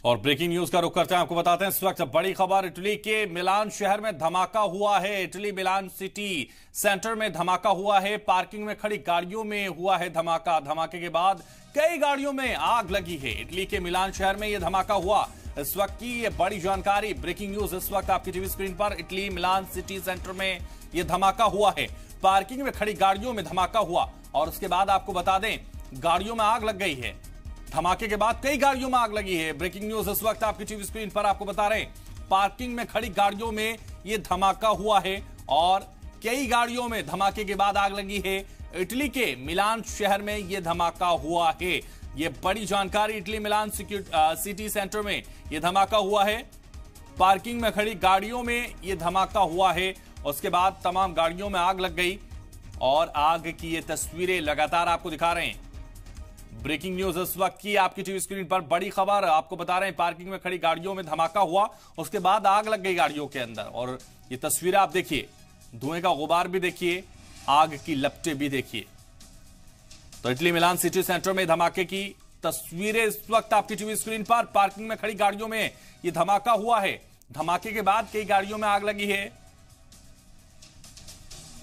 और breaking news का रुख करते हैं, आपको बताते हैं इस वक्त बड़ी खबर। इटली के मिलान शहर में धमाका हुआ है। इटली मिलान सिटी सेंटर में धमाका हुआ है। पार्किंग में खड़ी गाड़ियों में हुआ है धमाका। धमाके के बाद कई गाड़ियों में आग लगी है। इटली के मिलान शहर में यह धमाका हुआ। इस वक्त की ये बड़ी जानकारी, ब्रेकिंग न्यूज इस वक्त आपकी टीवी स्क्रीन पर। इटली मिलान सिटी सेंटर में यह धमाका हुआ है। पार्किंग में खड़ी गाड़ियों में धमाका हुआ और उसके बाद आपको बता दें गाड़ियों में आग लग गई है। धमाके के बाद कई गाड़ियों में आग लगी है। ब्रेकिंग न्यूज इस वक्त आपकी टीवी स्क्रीन पर आपको बता रहे हैं, पार्किंग में खड़ी गाड़ियों में यह धमाका हुआ है और कई गाड़ियों में धमाके के बाद आग लगी है। इटली के मिलान शहर में यह धमाका हुआ है। यह बड़ी जानकारी, इटली मिलान सिटी सेंटर में यह धमाका हुआ है। पार्किंग में खड़ी गाड़ियों में यह धमाका हुआ है। उसके बाद तमाम गाड़ियों में आग लग गई और आग की ये तस्वीरें लगातार आपको दिखा रहे हैं। ब्रेकिंग न्यूज इस वक्त की आपकी टीवी स्क्रीन पर बड़ी खबर आपको बता रहे हैं, पार्किंग में खड़ी गाड़ियों में धमाका हुआ, उसके बाद आग लग गई गाड़ियों के अंदर। और ये तस्वीरें आप देखिए, धुएं का गुबार भी देखिए, आग की लपटें भी देखिए। तो इटली मिलान सिटी सेंटर में धमाके की तस्वीरें इस वक्त आपकी टीवी स्क्रीन पर। पार्किंग में खड़ी गाड़ियों में यह धमाका हुआ है। धमाके के बाद कई गाड़ियों में आग लगी है।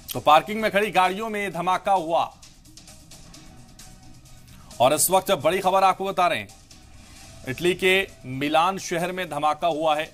तो पार्किंग में खड़ी गाड़ियों में धमाका हुआ और इस वक्त बड़ी खबर आपको बता रहे हैं, इटली के मिलान शहर में धमाका हुआ है।